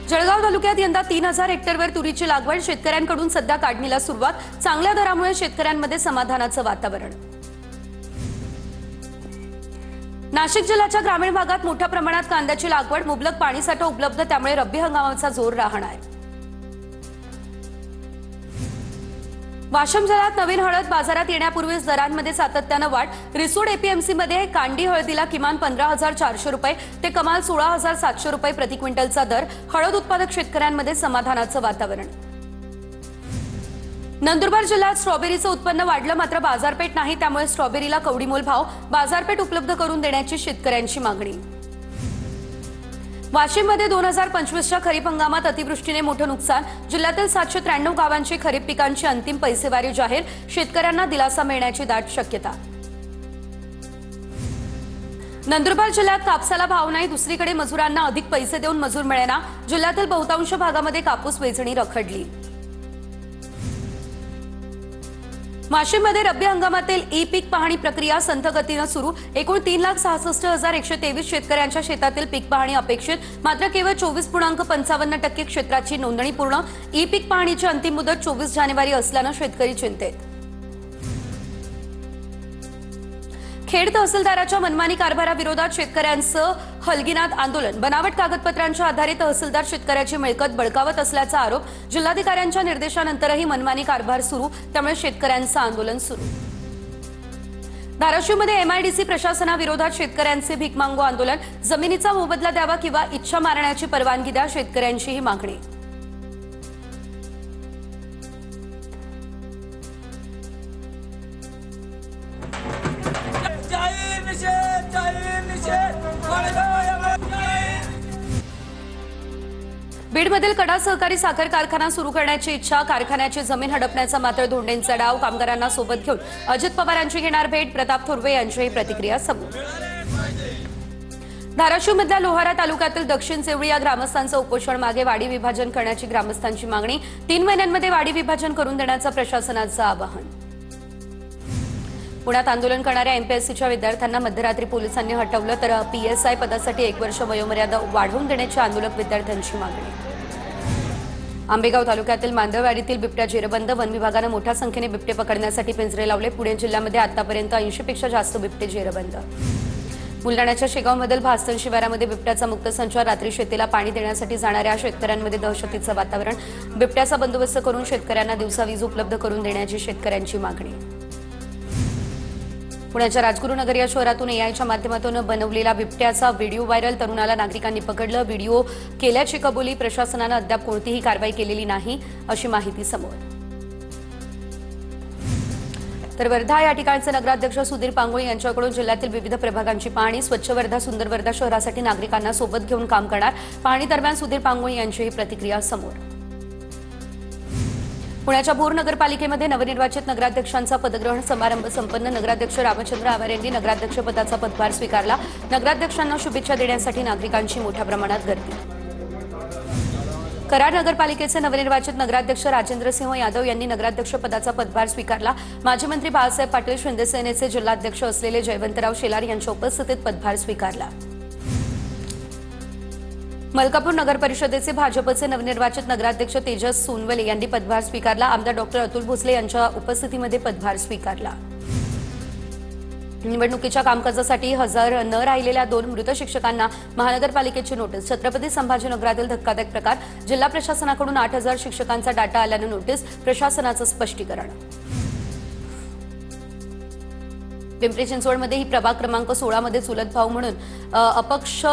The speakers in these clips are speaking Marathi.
जळगाव तालुक्यात यंदा 3000 हेक्टरवर तुरीची लागवड, शेतकऱ्यांकडून सध्या काढणीला सुरुवात, चांगल्या दरामुळे शेतकऱ्यांमध्ये समाधानाचं वातावरण। नाशिक जिल्ह्याच्या ग्रामीण भागात मोठ्या प्रमाणात कांद्याची लागवड, मुबलक पाणीसाठा उपलब्ध, त्यामुळे रब्बी हंगामाचा जोर राहणार। वाशिम जिल्ह्यात नवीन हळद बाजारात येण्यापूर्वीच दरांमध्ये सातत्यानं वाढ, रिसोड एपीएमसी मध्ये कांडी हळदीला किमान 15,400 रुपये ते कमाल 16,700 रुपये प्रति क्विंटलचा दर, हळद उत्पादक शेतकऱ्यांमध्ये समाधानाचं वातावरण। नंदुरबार जिल्ह्यात स्ट्रॉबेरीचं उत्पन्न वाढलं, मात्र बाजारपेठ नाही, त्यामुळे स्ट्रॉबेरीला कवडीमोल भाव, बाजारपेठ उपलब्ध करून देण्याची शेतकऱ्यांची मागणी। वाशिममध्ये 2025च्या खरीप हंगामात अतिवृष्टीने मोठं नुकसान, जिल्ह्यातील 793 गावांची खरीप पिकांची अंतिम पैसेवारी जाहीर, शेतकऱ्यांना दिलासा मिळण्याची दाट शक्यता। नंदुरबार जिल्ह्यात कापसाला भाव नाही, दुसरीकडे मजुरांना अधिक पैसे देऊन मजूर मिळेना, जिल्ह्यातील बहुतांश भागामध्ये कापूस वेचणी रखडली। वाशिममध्ये रब्बी हंगामातील ई पीक पाहणी प्रक्रिया संथ गतीनं सुरू, एकूण 3,66,123 शेतकऱ्यांच्या शेतातील पीक पाहणी अपेक्षित, मात्र केवळ 24.55% क्षेत्राची नोंदणी पूर्ण। ई पीक पाहणीची अंतिम मुदत 24 जानेवारी असल्यानं शेतकरी चिंतेत। खेड तहसीलदाराच्या मनमानी कारभाराविरोधात शेतकऱ्यांचं हलगीनाथ आंदोलन, बनावट कागदपत्रांच्या आधारे तहसीलदार शेतकऱ्याची मिळकत बळकावत असल्याचा आरोप, जिल्हाधिकाऱ्यांच्या निर्देशानंतरही मनमानी कारभार सुरू, त्यामुळे शेतकऱ्यांचं आंदोलन सुरू। धाराशिवमध्ये एमआयडीसी प्रशासनाविरोधात शेतकऱ्यांचे भीक मागू आंदोलन, जमिनीचा मोबदला द्यावा किंवा इच्छा मारण्याची परवानगी द्या, शेतकऱ्यांची ही मागणी। बीडमधील कडा सहकारी साखर कारखाना सुरू करण्याची इच्छा, कारखान्याची जमीन हडपण्याचा मात्र धोंडेंचा डाव, कामगारांना सोबत घेऊन अजित पवारांची घेणार भेट, प्रताप थोरवे यांचीही प्रतिक्रिया समोर। धाराशिवमधल्या लोहारा तालुक्यातील दक्षिण सेवळी या ग्रामस्थांचं उपोषण, मागे वाडी विभाजन करण्याची ग्रामस्थांची मागणी, 3 महिन्यांमध्ये वाडी विभाजन करून देण्याचं प्रशासनाचं आवाहन। पुण्यात आंदोलन करणाऱ्या एमपीएससीच्या विद्यार्थ्यांना मध्यरात्री पोलिसांनी हटवलं, तर पीएसआय पदासाठी 1 वर्ष वयोमर्यादा वाढवून देण्याची आंदोलक विद्यार्थ्यांची मागणी। आंबेगाव तालुक्यातील मांदळवाडीतील बिबट्या जेरबंद, वन विभागानं मोठ्या संख्येने बिबटे पकडण्यासाठी पिंजरे लावले, पुणे जिल्ह्यामध्ये आतापर्यंत 80 पेक्षा जास्त बिबटे जेरबंद। बुलडाण्याच्या शेगावमधील भास्तन शिवारामध्ये बिबट्याचा मुक्त संचार, रात्री शेतीला पाणी देण्यासाठी जाणाऱ्या शेतकऱ्यांमध्ये दहशतीचं वातावरण, बिबट्याचा बंदोबस्त करून शेतकऱ्यांना दिवसा वीज उपलब्ध करून देण्याची शेतकऱ्यांची मागणी। पुण्याच्या राजगुरुनगर या शहरातून एआयच्या माध्यमातून बनवलेला बिबट्याचा व्हिडिओ व्हायरल, तरुणाला नागरिकांनी पकडलं, व्हिडिओ केल्याची कबुली, प्रशासनानं अद्याप कोणतीही कारवाई केलेली नाही अशी माहिती समोर। तर वर्धा या ठिकाणचे नगराध्यक्ष सुधीर पांगोळी यांच्याकडून जिल्ह्यातील विविध प्रभागांची पाहणी, स्वच्छ वर्धा सुंदर वर्धा शहरासाठी नागरिकांना सोबत घेऊन काम करणार, पाहणी दरम्यान सुधीर पांगोळी यांचीही प्रतिक्रिया समोर। पुण्याच्या भोर नगरपालिकेमध्ये नवनिर्वाचित नगराध्यक्षांचा पदग्रहण समारंभ संपन्न, नगराध्यक्ष रामचंद्र आवार यांनी नगराध्यक्षपदाचा पदभार स्वीकारला, नगराध्यक्षांना शुभेच्छा देण्यासाठी नागरिकांची मोठ्या प्रमाणात गर्दी। कराड नगरपालिकेचे नवनिर्वाचित नगराध्यक्ष राजेंद्रसिंह यादव यांनी नगराध्यक्षपदाचा पदभार स्वीकारला, माजी मंत्री बाळासाहेब पाटील शिंदे सेनेचे जिल्हाध्यक्ष असलेले जयवंतराव शेलार यांच्या उपस्थितीत पदभार स्वीकारला। मलकापूर नगर परिषदेचे भाजपचे नवनिर्वाचित नगराध्यक्ष तेजस सोनवले यांनी पदभार स्वीकारला, आमदार डॉक्टर अतुल भोसले यांच्या उपस्थितीमध्ये पदभार स्वीकारला। निवडणुकीच्या कामकाजासाठी हजर न राहिलेल्या 2 मृत शिक्षकांना महानगरपालिकेची नोटीस, छत्रपती संभाजीनगरातील धक्कादायक प्रकार, जिल्हा प्रशासनाकडून 8,000 शिक्षकांचा डाटा आल्यानं नोटीस, प्रशासनाचं स्पष्टीकरण। पिंपरी चिंचवडमध्ये ही प्रभाग क्रमांक 16 मध्ये चुलत भाऊ म्हणून अपक्ष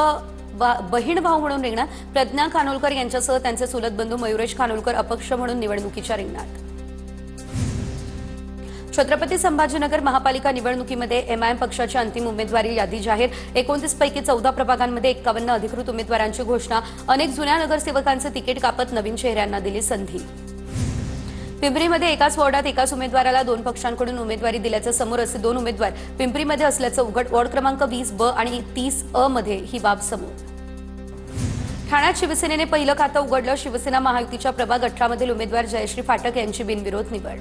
बहीण भाऊ म्हणून रिंगणात, प्रज्ञा खानोलकर यांच्यासह त्यांचे चुलत बंधू मयुरेश खानोलकर अपक्ष म्हणून निवडणुकीच्या रिंगणात। छत्रपती संभाजीनगर महापालिका निवडणुकीमध्ये एमआयएम पक्षाची अंतिम उमेदवारी यादी जाहीर, 29 पैकी 14 प्रभागांमध्ये 51 अधिकृत उमेदवारांची घोषणा, अनेक जुन्या नगरसेवकांचे तिकीट कापत नवीन चेहऱ्यांना दिली संधी। पिंपरीमध्ये एकाच वॉर्डात एकाच उमेदवाराला 2 पक्षांकडून उमेदवारी दिल्याचं समोर, असे 2 उमेदवार पिंपरीमध्ये असल्याचं उघड, वॉर्ड क्रमांक 20B आणि 30A मध्ये ही बाब समोर। ठाण्यात शिवसेनेने पहिलं खातं उघडलं, शिवसेना महायुतीच्या प्रभाग 18 मधील उमेदवार जयश्री फाटक यांची बिनविरोध निवड।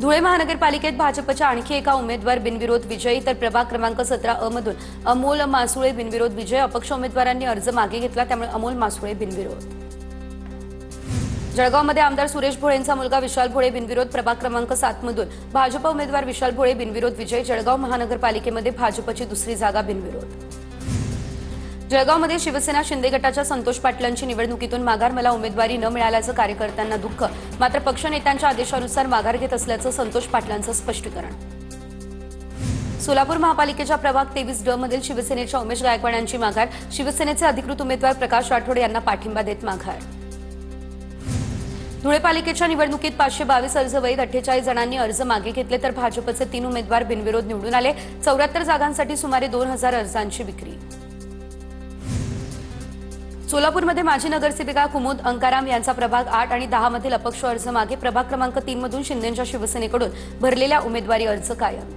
धुळे महानगरपालिकेत भाजपच्या आणखी एका उमेदवार बिनविरोध विजयी तर प्रभाग क्रमांक 17 मधून अमोल मासुळे बिनविरोध विजय. अपक्ष उमेदवारांनी अर्ज मागे घेतला, त्यामुळे अमोल मासुळे बिनविरोध. जळगावमध्ये आमदार सुरेश भोळेंचा मुलगा विशाल भोळे बिनविरोध. प्रभाग क्रमांक 7 मधून भाजप उमेदवार विशाल भोळे बिनविरोध विजय. जळगाव महानगरपालिकेमध्ये भाजपची दुसरी जागा बिनविरोध. जळगावमध्ये शिवसेना शिंदे गटाच्या संतोष पाटलांची निवडणुकीतून माघार. मला उमेदवारी न मिळाल्याचं कार्यकर्त्यांना दुःख, मात्र पक्षनेत्यांच्या आदेशानुसार माघार घेत असल्याचं संतोष पाटलांचं स्पष्टीकरण. सोलापूर महापालिकेच्या प्रभाग 23 मधील शिवसेनेच्या उमेश गायकवाड यांची माघार. शिवसेनेचे अधिकृत उमेदवार प्रकाश राठोड यांना पाठिंबा देत माघार. धुळे पालिकेच्या निवडणुकीत 522 अर्ज वैध. 48 जणांनी अर्ज मागे घेतले, तर भाजपचे 3 उमेदवार बिनविरोध निवडून आले. 74 जागांसाठी सुमारे 2000 अर्जांची विक्री. सोलापूरमध्ये माजी नगरसेविका कुमुद अंकाराम यांचा प्रभाग 8 आणि 10 मधील अपक्ष अर्ज मागे. प्रभाग क्रमांक 3 मधून शिंदेच्या शिवसेनेकडून भरलेल्या उमेदवारी अर्ज कायम.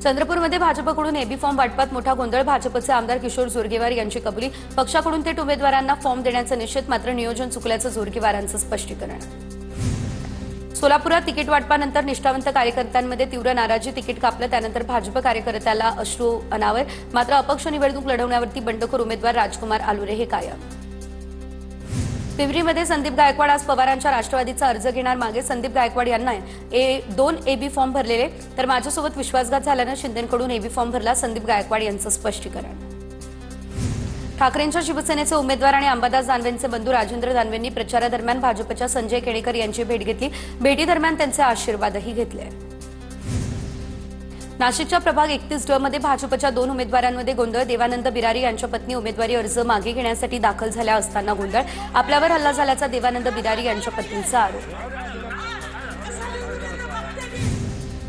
चंद्रपूरमध्ये भाजपकडून एबी फॉर्म वाटपात मोठा गोंधळ. भाजपचे आमदार किशोर जोरगेवार यांची कबुली. पक्षाकडून थेट उमेदवारांना फॉर्म देण्याचा निषेध, मात्र नियोजन चुकल्याचं जोरगेवारांचं स्पष्टीकरण. सोलापुरात तिकीट वाटपानंतर निष्ठावंत कार्यकर्त्यांमध्ये तीव्र नाराजी. तिकीट कापलं, त्यानंतर भाजप कार्यकर्त्याला अश्रू अनावर. मात्र अपक्ष निवडणूक लढवण्यावरती बंडखोर उमेदवार राजकुमार आलुरे हे कायम. पिंपरीमध्ये संदीप गायकवाड आज पवारांच्या राष्ट्रवादीचा अर्ज घेणार मागे. संदीप गायकवाड यांना 2 एबी फॉर्म भरलेले, तर माझ्यासोबत विश्वासघात झाल्यानं शिंदेकडून एबी फॉर्म भरला. संदीप गायकवाड यांचं स्पष्टीकरण. ठाकरेंच्या शिवसेनेचे उमेदवार आणि अंबादास दानवेंचे बंधू राजेंद्र दानवेंनी प्रचारादरम्यान भाजपच्या संजय केणेकर यांची भेट घेतली. भेटीदरम्यान त्यांचे आशीर्वादही घेतले. नाशिकच्या प्रभाग 31 मध्ये भाजपच्या 2 उमेदवारांमध्ये गोंधळ. देवानंद बिरारी यांच्या पत्नी उमेदवारी अर्ज मागे घेण्यासाठी दाखल झाल्या असताना गोंधळ. आपल्यावर हल्ला झाल्याचा देवानंद बिरारी यांच्या पत्नीचा आरोप.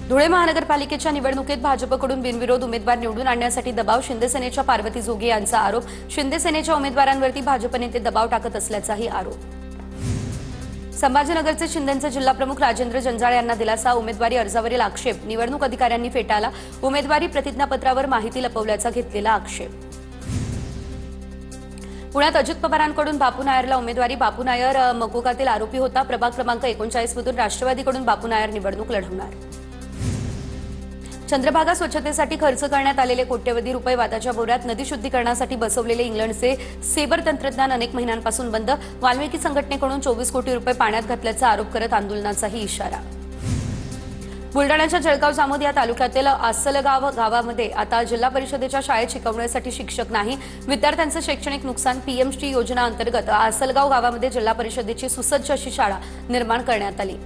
धुळे महानगरपालिकेच्या निवडणुकीत भाजपकडून बिनविरोध उमेदवार निवडून आणण्यासाठी दबाव. शिंदेसेनेच्या पार्वती जोगे यांचा आरोप. शिंदेसेनेच्या उमेदवारांवरती भाजप नेते दबाव टाकत असल्याचाही आरोप. संभाजीनगरचे शिंदेचे जिल्हाप्रमुख राजेंद्र जंजाळ यांना दिलासा. उमेदवारी अर्जावरील आक्षेप निवडणूक अधिकाऱ्यांनी फेटाळला. उमेदवारी प्रतिज्ञापत्रावर माहिती लपवल्याचा घेतलेला आक्षेप. पुण्यात अजित पवारांकडून बापू नायरला उमेदवारी. बापू नायर मकोकातील आरोपी होता. प्रभाग क्रमांक 39 मधून राष्ट्रवादीकडून बापू नायर निवडणूक लढवणार. चंद्रभागा स्वच्छतेसाठी खर्च करण्यात आलेले कोट्यवधी रुपये वादाच्या भोवऱ्यात. नदी शुद्धीकरणासाठी बसवलेले इंग्लंडचे सेबर तंत्रज्ञान अनेक महिन्यांपासून बंद. वाल्मिकी संघटनेकडून 24 कोटी रुपये पाण्यात घातल्याचा आरोप करत आंदोलनाचाही इशारा. बुलडाण्याच्या जळगाव जामोद या तालुक्यातील आसलगाव गावामध्ये आता जिल्हा परिषदेच्या शाळेत शिकवण्यासाठी शिक्षक नाही. विद्यार्थ्यांचे शैक्षणिक नुकसान. पीएमश्री योजना अंतर्गत आसलगाव गावामध्ये जिल्हा परिषदेची सुसज्ज अशी शाळा निर्माण करण्यात आली.